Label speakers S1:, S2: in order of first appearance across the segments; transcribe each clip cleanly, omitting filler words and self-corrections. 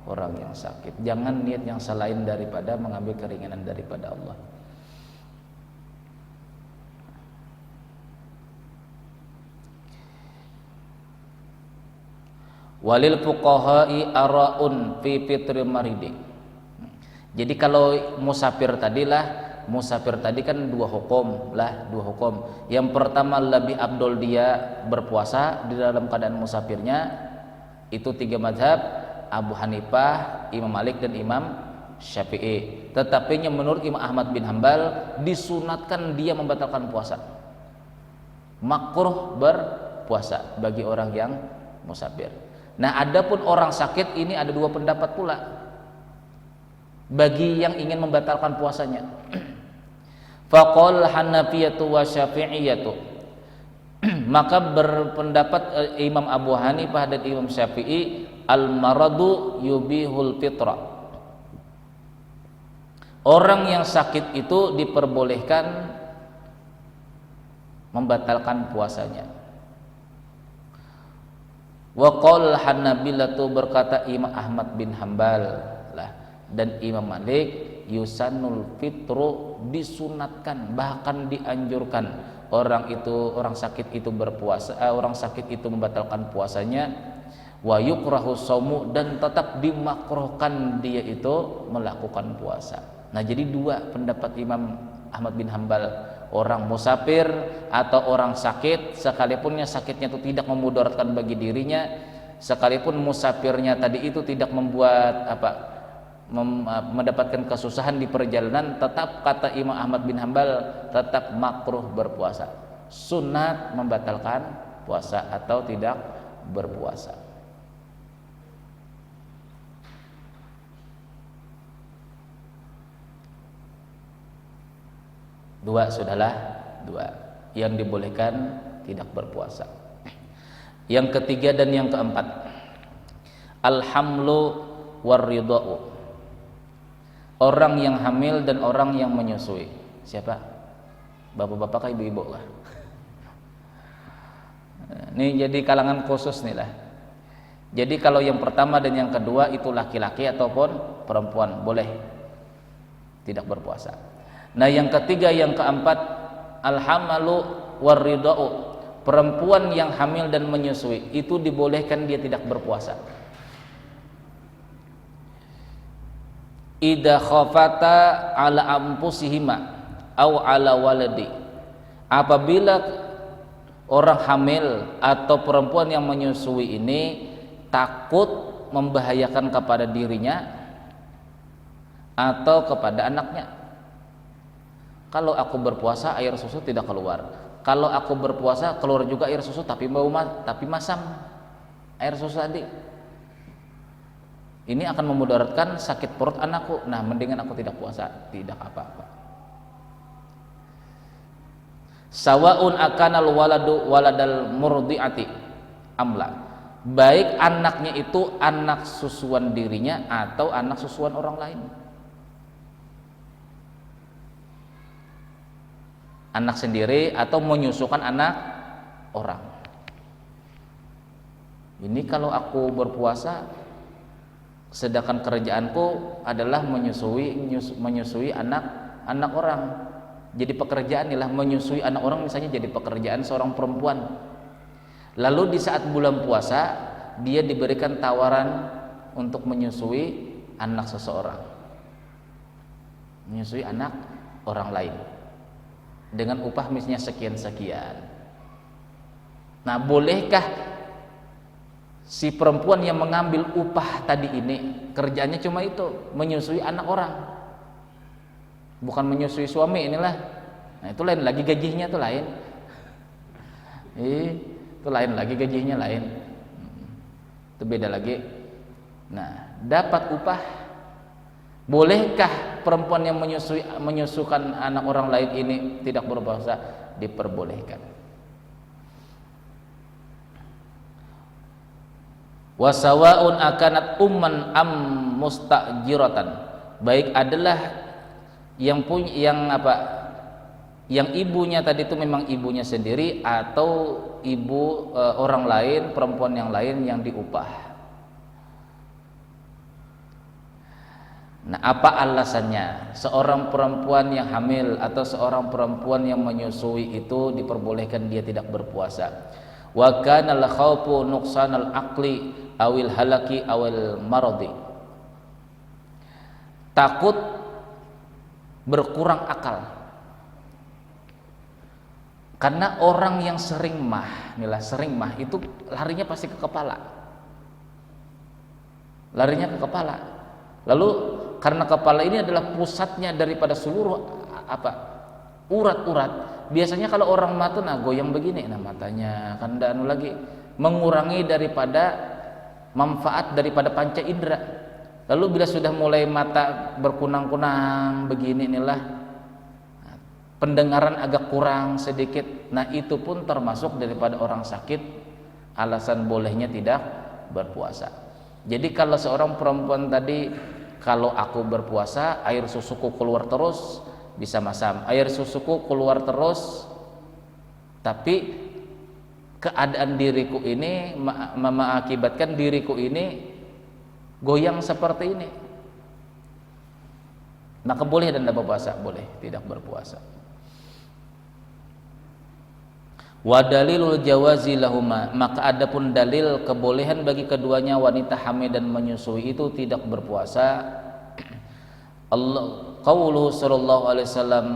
S1: orang yang sakit. Jangan niat yang selain daripada mengambil keringanan daripada Allah. Walil fuqaha'i ara'un fi fitril maridi. Jadi kalau musafir tadi kan dua hukum. Yang pertama lebih abdol dia berpuasa di dalam keadaan musafirnya. Itu 3 mazhab, Abu Hanifah, Imam Malik dan Imam Syafi'i. Tetapi menurut Imam Ahmad bin Hambal disunatkan dia membatalkan puasa. Makruh berpuasa bagi orang yang musafir. Nah, adapun orang sakit ini ada 2 pendapat pula bagi yang ingin membatalkan puasanya. Faqal Hanafiyatu wa Syafi'iyatu. Maka berpendapat Imam Abu Hanifah dan Imam Syafi'i, al-maradu yubihul fitra. Orang yang sakit itu diperbolehkan membatalkan puasanya. Wa qala Hanabilatu, berkata Imam Ahmad bin Hambal dan Imam Malik, yusannul fitru, disunatkan bahkan dianjurkan orang sakit itu berpuasa, orang sakit itu membatalkan puasanya. Wa yukrahu shaumu, dan tetap dimakruhkan dia itu melakukan puasa. Nah, jadi 2 pendapat Imam Ahmad bin Hambal, orang musafir atau orang sakit, sekalipun sakitnya itu tidak memudaratkan bagi dirinya, sekalipun musafirnya tadi itu tidak membuat mendapatkan kesusahan di perjalanan, tetap kata Imam Ahmad bin Hambal tetap makruh berpuasa, sunat membatalkan puasa atau tidak berpuasa. Sudahlah 2 yang dibolehkan tidak berpuasa. Yang ketiga dan yang keempat, alhamlu warridau. Orang yang hamil dan orang yang menyusui. Siapa? Bapak-bapak kah, ibu-ibu kah? Ini jadi kalangan khusus nih lah. Jadi kalau yang pertama dan yang kedua itu laki-laki ataupun perempuan boleh tidak berpuasa. Nah, yang ketiga yang keempat, alhamalu warridau. Perempuan yang hamil dan menyusui itu dibolehkan dia tidak berpuasa. Idza khafata ala anfusihima au ala waladi. Apabila orang hamil atau perempuan yang menyusui ini takut membahayakan kepada dirinya atau kepada anaknya. Kalau aku berpuasa air susu tidak keluar. Kalau aku berpuasa keluar juga air susu tapi masam air susu tadi. Ini akan memudaratkan sakit perut anakku. Nah, mendingan aku tidak puasa, tidak apa-apa. Sawaun akanal waladu waladal murdiati amla. Baik anaknya itu anak susuan dirinya atau anak susuan orang lain. Anak sendiri atau menyusukan anak orang. Ini kalau aku berpuasa sedangkan kerjaanku adalah menyusui anak orang. Jadi pekerjaan ialah menyusui anak orang, misalnya jadi pekerjaan seorang perempuan. Lalu di saat bulan puasa dia diberikan tawaran untuk menyusui anak seseorang, menyusui anak orang lain dengan upah misalnya sekian-sekian. Nah, bolehkah si perempuan yang mengambil upah tadi ini kerjanya cuma itu, menyusui anak orang, bukan menyusui suami inilah. Nah, itu lain lagi, gajinya itu lain. Itu lain lagi, gajinya lain. Itu beda lagi. Nah, dapat upah. Bolehkah perempuan yang menyusukan anak orang lain ini tidak berpuasa? Diperbolehkan. Wasawaun akanat umman am mustajiratan. Baik adalah yang ibunya tadi itu memang ibunya sendiri atau ibu orang lain, perempuan yang lain yang diupah. Nah, apa alasannya? Seorang perempuan yang hamil atau seorang perempuan yang menyusui itu diperbolehkan dia tidak berpuasa. Wa kana al khawfu nuqsanal aqli awil halaki awil maradi. Takut berkurang akal. Karena orang yang sering mah, inilah sering mah itu larinya pasti ke kepala. Larinya ke kepala. Lalu karena kepala ini adalah pusatnya daripada seluruh urat-urat. Biasanya kalau orang mata goyang begini, matanya kan anu lagi mengurangi daripada manfaat daripada panca indera. Lalu bila sudah mulai mata berkunang-kunang begini inilah pendengaran agak kurang sedikit. Nah, itu pun termasuk daripada orang sakit alasan bolehnya tidak berpuasa. Jadi kalau seorang perempuan tadi, kalau aku berpuasa air susuku keluar terus, bisa masam. Air susuku keluar terus, tapi keadaan diriku ini mengakibatkan diriku ini goyang seperti ini, maka boleh dan tidak berpuasa, boleh tidak berpuasa. Wa dalilul jawazi lahuma, maka adapun dalil kebolehan bagi keduanya wanita hamil dan menyusui itu tidak berpuasa. Allah qauluhu sallallahu alaihi wasallam,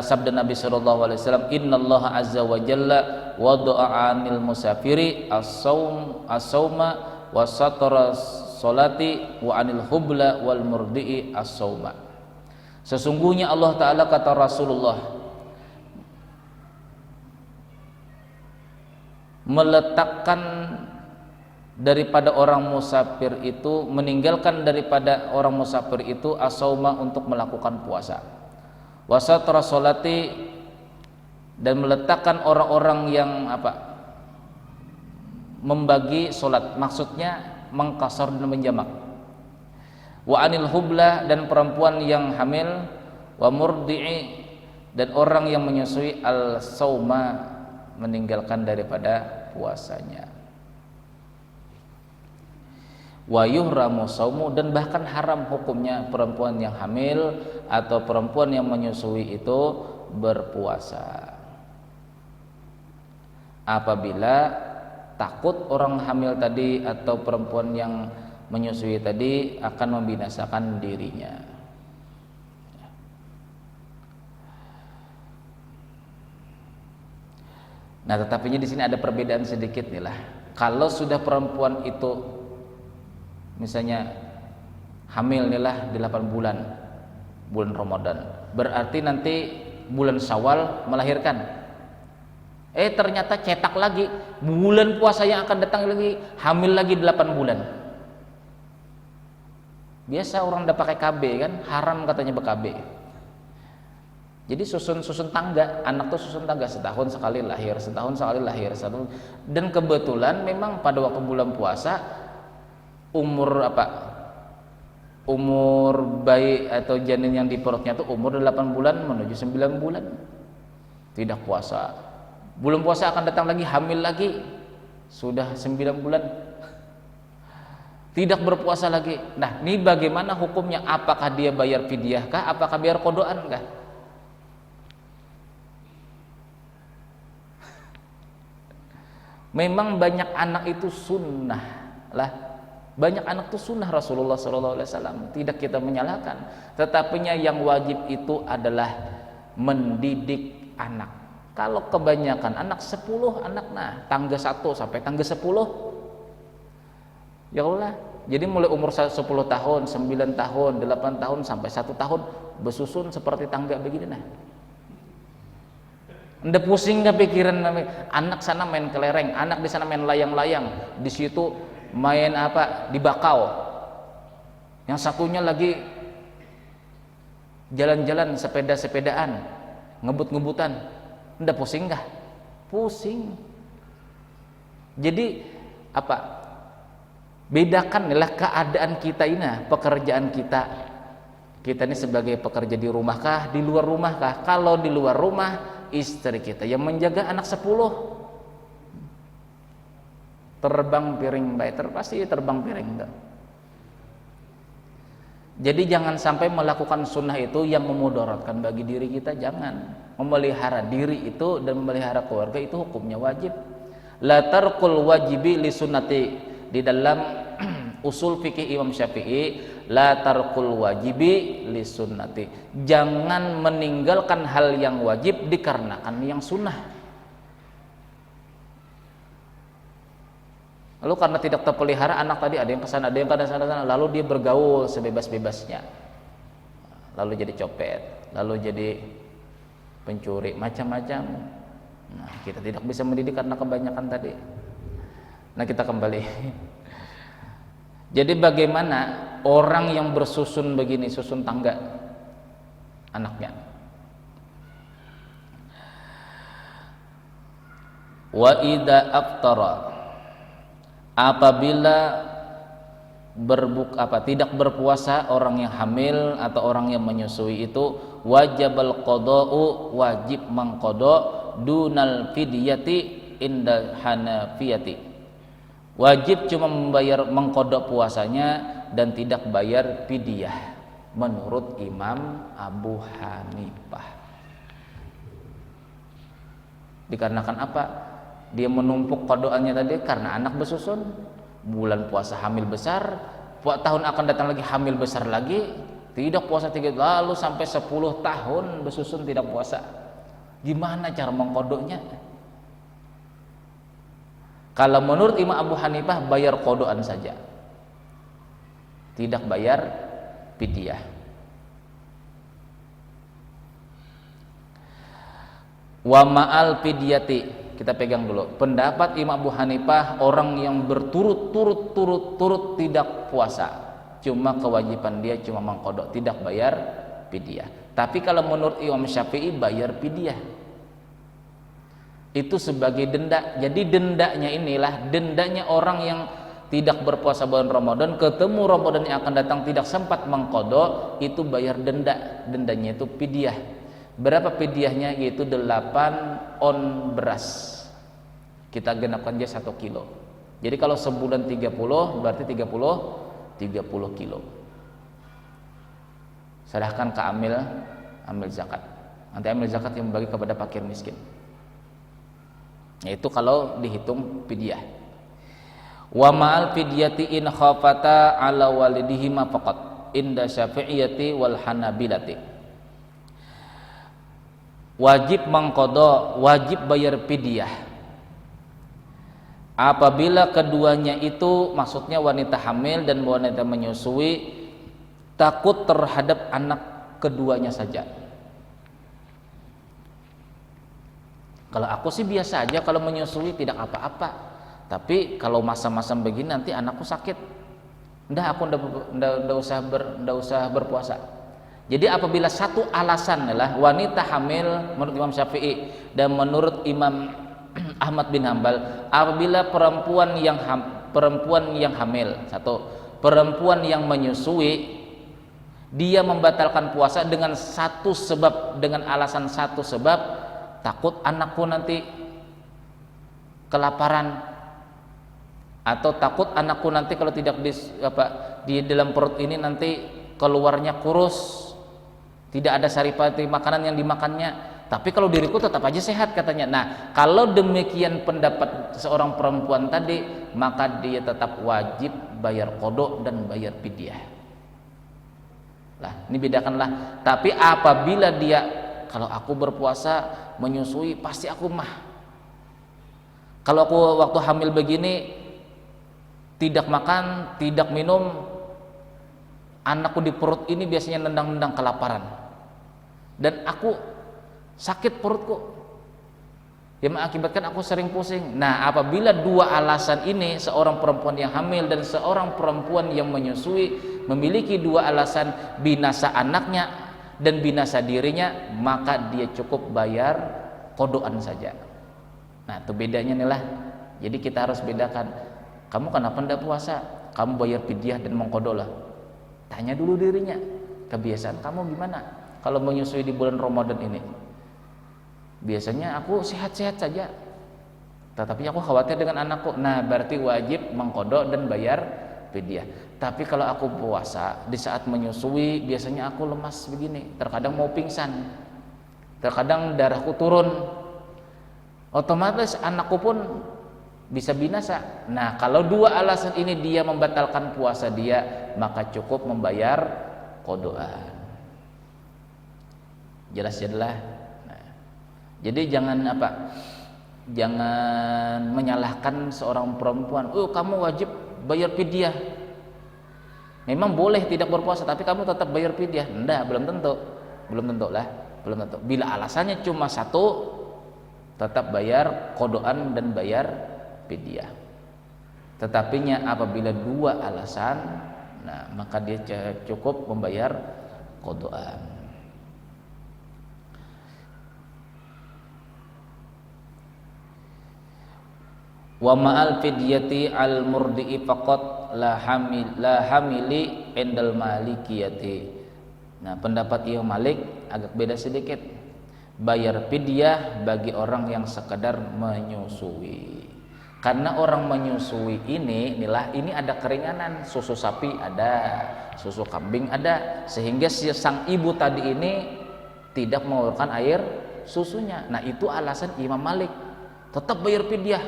S1: sabda Nabi sallallahu alaihi wasallam, innallaha azza wa jalla wada'a 'anil musafiri as-sauma wa satara salati wa 'anil hubla wal murdi'i as-sauma. Sesungguhnya Allah taala, kata Rasulullah, meletakkan daripada orang musafir itu, meninggalkan daripada orang musafir itu as-sauma untuk melakukan puasa, wasatra sholati, dan meletakkan orang-orang yang membagi solat, maksudnya mengqasar dan menjamak, wa anil hubla, dan perempuan yang hamil, wa murdi'i, dan orang yang menyusui, al-sauma, meninggalkan daripada puasanya. Wa yuhramu saumu, dan bahkan haram hukumnya perempuan yang hamil atau perempuan yang menyusui itu berpuasa apabila takut orang hamil tadi atau perempuan yang menyusui tadi akan membinasakan dirinya. Nah, tetapinya di sini ada perbedaan sedikit nih lah. Kalau sudah perempuan itu misalnya hamil nih lah 8 bulan Ramadan, berarti nanti bulan Syawal melahirkan. Ternyata cetak lagi bulan puasa yang akan datang lagi, hamil lagi 8 bulan. Biasa orang udah pakai KB kan, haram katanya BKB. Jadi susun tangga, anak tuh susun tangga, setahun sekali lahir. Dan kebetulan memang pada waktu bulan puasa umur bayi atau janin yang di perutnya tuh umur 8 bulan menuju 9 bulan. Tidak puasa. Bulan puasa akan datang lagi, hamil lagi. Sudah 9 bulan. Tidak berpuasa lagi. Nah, ini bagaimana hukumnya? Apakah dia bayar fidyah kah? Apakah bayar qodaan kah? Memang banyak anak itu sunnah lah, banyak anak itu sunnah Rasulullah SAW, tidak kita menyalahkan. Tetapinya yang wajib itu adalah mendidik anak. Kalau kebanyakan anak 10 anak, tangga 1 sampai tangga 10, ya Allah. Jadi mulai umur 10 tahun, 9 tahun, 8 tahun sampai 1 tahun bersusun seperti tangga begini Anda pusing gak pikiran, anak sana main kelereng, anak di sana main layang-layang, di situ main di bakau, yang satunya lagi jalan-jalan sepedaan, ngebut-ngebutan. Anda pusing gak? Pusing. Jadi bedakanlah keadaan kita ini, pekerjaan kita. Kita ini sebagai pekerja di rumahkah, di luar rumahkah? Kalau di luar rumah, istri kita yang menjaga anak 10, terbang piring baik, pasti terbang piring. Jadi jangan sampai melakukan sunnah itu yang memudaratkan bagi diri kita, jangan. Memelihara diri itu dan memelihara keluarga itu hukumnya wajib. La tarkul wajibi li sunnati, di dalam usul fikih Imam Syafi'i, la tarkul wajibi li sunnati, jangan meninggalkan hal yang wajib dikarenakan yang sunnah. Lalu karena tidak terpelihara anak tadi, ada yang kesana, ada yang ke sana, lalu dia bergaul sebebas-bebasnya, lalu jadi copet, lalu jadi pencuri, macam-macam. Nah, kita tidak bisa mendidik karena kebanyakan tadi. Nah, kita kembali. Jadi bagaimana orang yang bersusun begini, susun tangga anaknya? Wa idza aftara, apabila tidak berpuasa orang yang hamil atau orang yang menyusui itu, wajibal qada'u, wajib mengqada, dunal fidyati inda hanafiyati, wajib cuma membayar mengqada puasanya dan tidak bayar fidyah menurut Imam Abu Hanifah. Dikarenakan apa? Dia menumpuk qadaannya tadi karena anak bersusun, bulan puasa hamil besar, tahun akan datang lagi hamil besar lagi, tidak puasa 3, lalu sampai 10 tahun bersusun tidak puasa. Gimana cara mengqadanya? Kalau menurut Imam Abu Hanifah bayar qadaan saja, tidak bayar fidyah. Wa ma'al fidyati, kita pegang dulu pendapat Imam Abu Hanifah, orang yang berturut-turut tidak puasa, cuma kewajiban dia cuma mengqada, tidak bayar fidyah. Tapi kalau menurut Imam Syafi'i bayar fidyah, itu sebagai denda. Jadi dendanya inilah, dendanya orang yang tidak berpuasa bulan Ramadan, ketemu Ramadan yang akan datang tidak sempat mengqada, itu bayar denda. Dendanya itu fidyah. Berapa fidyahnya? Yaitu 8 on beras. Kita genapkan dia 1 kilo. Jadi kalau sebulan 30 berarti 30 kilo. Serahkan ke amil zakat. Nanti amil zakat yang membagi kepada fakir miskin. Yaitu kalau dihitung fidyah. Wa ma'al fidyati in khafata ala walidihima faqat inda Syafi'iyati wal Hanabilati. Wajib mengqada, wajib bayar fidyah apabila keduanya itu, maksudnya wanita hamil dan wanita menyusui, takut terhadap anak keduanya saja. Kalau aku sih biasa aja kalau menyusui, tidak apa-apa. Tapi kalau masa-masa begini nanti anakku sakit, aku ndak usah berpuasa. Jadi apabila satu alasan adalah wanita hamil menurut Imam Syafi'i dan menurut Imam Ahmad bin Hambal, apabila perempuan yang hamil, satu, perempuan yang menyusui, dia membatalkan puasa dengan satu sebab, dengan alasan satu sebab, takut anakku nanti kelaparan, atau takut anakku nanti kalau tidak di dalam perut ini nanti keluarnya kurus, tidak ada saripati makanan yang dimakannya, tapi kalau diriku tetap aja sehat katanya. Nah, kalau demikian pendapat seorang perempuan tadi, maka dia tetap wajib bayar qada dan bayar fidyah. Lah, ini bedakanlah. Tapi apabila dia, kalau aku berpuasa menyusui pasti aku mah, kalau aku waktu hamil begini tidak makan, tidak minum, anakku di perut ini biasanya nendang-nendang kelaparan, dan aku sakit perutku, yang mengakibatkan aku sering pusing. Nah, apabila dua alasan ini, seorang perempuan yang hamil dan seorang perempuan yang menyusui memiliki dua alasan, binasa anaknya dan binasa dirinya, maka dia cukup bayar qadaan saja. Nah, itu bedanya nih lah. Jadi kita harus bedakan, kamu kenapa tidak puasa? Kamu bayar fidyah dan mengqada lah. Tanya dulu dirinya, kebiasaan kamu gimana kalau menyusui di bulan Ramadan ini? Biasanya aku sehat-sehat saja, tetapi aku khawatir dengan anakku. Nah, berarti wajib mengqada dan bayar fidyah. Tapi kalau aku puasa, di saat menyusui biasanya aku lemas begini, terkadang mau pingsan, terkadang darahku turun, otomatis anakku pun bisa binasa. Nah, kalau dua alasan ini dia membatalkan puasa dia, maka cukup membayar qadaan. Jelas jelas. Nah, jadi jangan jangan menyalahkan seorang perempuan. Oh, kamu wajib bayar fidyah. Memang boleh tidak berpuasa, tapi kamu tetap bayar fidyah. Enggak, belum tentu lah, belum tentu. Bila alasannya cuma satu, tetap bayar qadaan dan bayar fidyah. Tetapinya apabila dua alasan, nah maka dia cukup membayar qadaan. Wa ma'al fidyati al murdi'i faqat la hamili endal malikiyati. Nah, pendapat Imam Malik agak beda sedikit. Bayar fidyah bagi orang yang sekedar menyusui. Karena orang menyusui ini ada keringanan, susu sapi ada, susu kambing ada, sehingga si sang ibu tadi ini tidak mengeluarkan air susunya. Nah, itu alasan Imam Malik tetap bayar fidyah.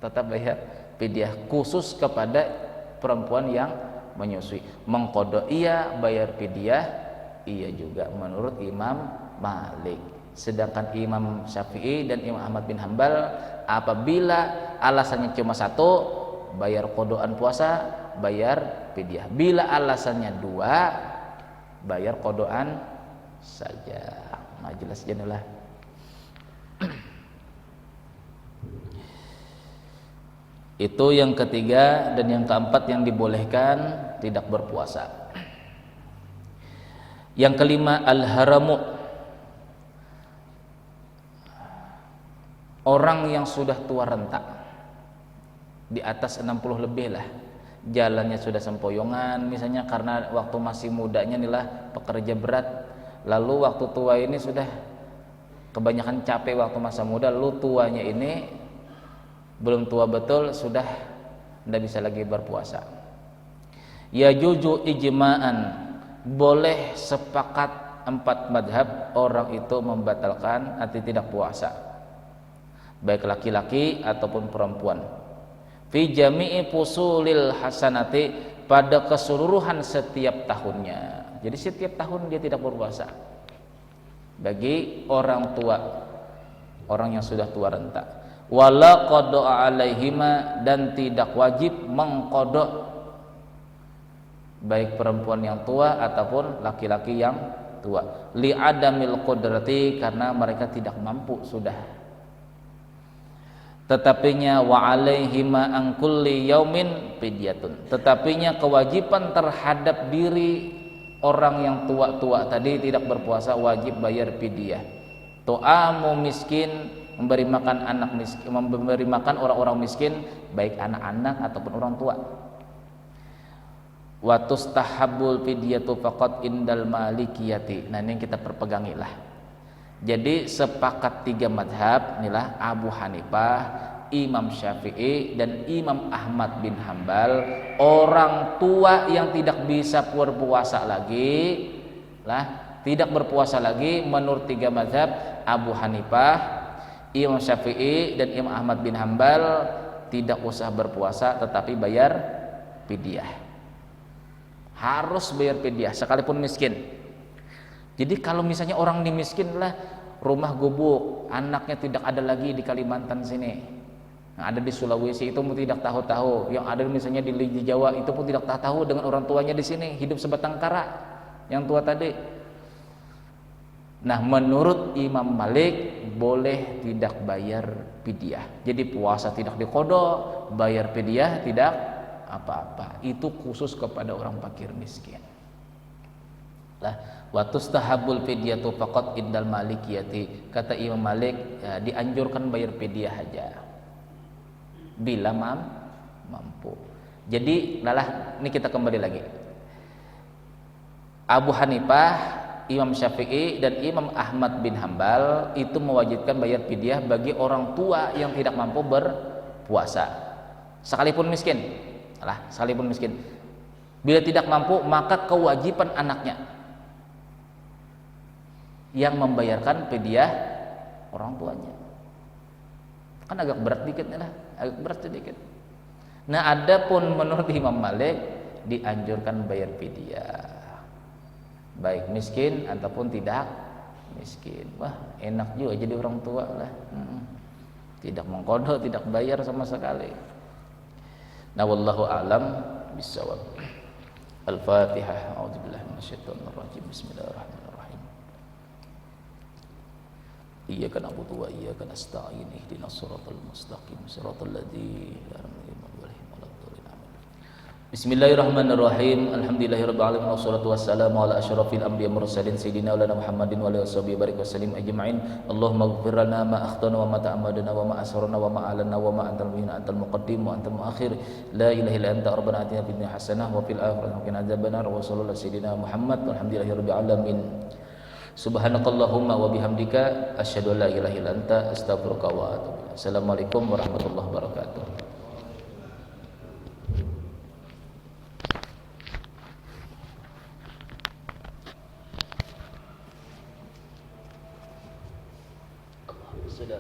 S1: Tetap bayar fidyah khusus kepada perempuan yang menyusui. Mengqadha iya, bayar fidyah iya juga menurut Imam Malik. Sedangkan Imam Syafi'i dan Imam Ahmad bin Hambal apabila alasannya cuma satu, bayar qadaan puasa, bayar fidyah. Bila alasannya dua, bayar qadaan saja. Nah, jelas jenulah. Itu yang ketiga. Dan yang keempat yang dibolehkan tidak berpuasa. Yang kelima, al-haramu, orang yang sudah tua renta, di atas 60 lebih lah, jalannya sudah sempoyongan misalnya karena waktu masih mudanya inilah pekerja berat, lalu waktu tua ini sudah kebanyakan capek waktu masa muda, lalu tuanya ini belum tua betul, sudah tidak bisa lagi berpuasa. Ya juju ijma'an, boleh sepakat 4 madhab orang itu membatalkan arti tidak puasa, baik laki-laki ataupun perempuan. Fi jami'i fusulil hasanati, pada keseluruhan setiap tahunnya. Jadi setiap tahun dia tidak berpuasa bagi orang tua, orang yang sudah tua renta. Wala qada alaihima, dan tidak wajib mengqada baik perempuan yang tua ataupun laki-laki yang tua. Li adamil qudrati, karena mereka tidak mampu sudah. Tetapinya wa alaihima an kulli yaumin fidyatun, tetapinya kewajiban terhadap diri orang yang tua-tua tadi tidak berpuasa wajib bayar fidyah. Tu'amu miskin, memberi makan anak miskin, memberi makan orang-orang miskin, baik anak-anak ataupun orang tua. Wa tustahabbul fidyatu faqat indal malikiyati. Nah, ini yang kita perpegangilah. Jadi sepakat 3 madhab inilah Abu Hanifah, Imam Syafi'i dan Imam Ahmad bin Hambal, orang tua yang tidak bisa berpuasa lagi tidak berpuasa lagi menurut 3 madhab Abu Hanifah, Imam Syafi'i dan Imam Ahmad bin Hambal tidak usah berpuasa tetapi bayar fidyah. Harus bayar fidyah sekalipun miskin. Jadi kalau misalnya orang ini miskin lah, rumah gubuk, anaknya tidak ada lagi di Kalimantan sini, yang ada di Sulawesi itu pun tidak tahu-tahu, yang ada misalnya di Jawa itu pun tidak tahu dengan orang tuanya di sini, hidup sebatang kara yang tua tadi. Nah, menurut Imam Malik boleh tidak bayar fidyah. Jadi puasa tidak diqadha, bayar fidyah tidak apa-apa. Itu khusus kepada orang fakir miskin. Wa tustahabul fidyatu faqat indal malikiyati. Kata Imam Malik, ya, dianjurkan bayar fidyah aja bila mampu. Jadi, ini kita kembali lagi. Abu Hanifah, Imam Syafi'i dan Imam Ahmad bin Hambal itu mewajibkan bayar fidyah bagi orang tua yang tidak mampu berpuasa sekalipun miskin. lah sekalipun miskin. Bila tidak mampu, maka kewajiban anaknya yang membayarkan fidyah orang tuanya. Kan agak berat dikit nih lah, agak berat sedikit. Nah, adapun menurut Imam Malik dianjurkan bayar fidyah, baik miskin ataupun tidak miskin. Wah, enak juga jadi orang tua lah. Tidak mengkodok, tidak bayar sama sekali. Nah, wallahu a'lam bissawab. Al-Fatihah. A'udzubillahi minasyaitonir rajim. Bismillahirrahmanirrahim. Iyyaka na'budu wa iyyaka nasta'in. Ihdinas siratal mustaqim. Siratal ladzina an'amta 'alaihim waladdallin. Bismillahirrahmanirrahim. Alhamdulillahirabbil alamin wassalatu wassalamu ala asyrafil anbiya'i mursalin sayyidina wa Muhammadin wa alihi washabihi barik wasallim ajma'in. Allahumma ighfir lana ma akhtana wa ma ta'ammadna wa ma asrarna wa ma a'lanna wa ma antal mu'min antal muqaddim wa antal muakhir. La ilaha illa anta rabbana atina fid dunya hasanah wa fil akhirati wa qina adzabannar. Wa sallallahu sayyidina Muhammad walhamdulillahirabbil alamin. Subhanakallahumma wa bihamdika asyhadu an la ilaha illa anta astaghfiruka wa atubu ilaik. Assalamualaikum warahmatullahi wabarakatuh. Sudah.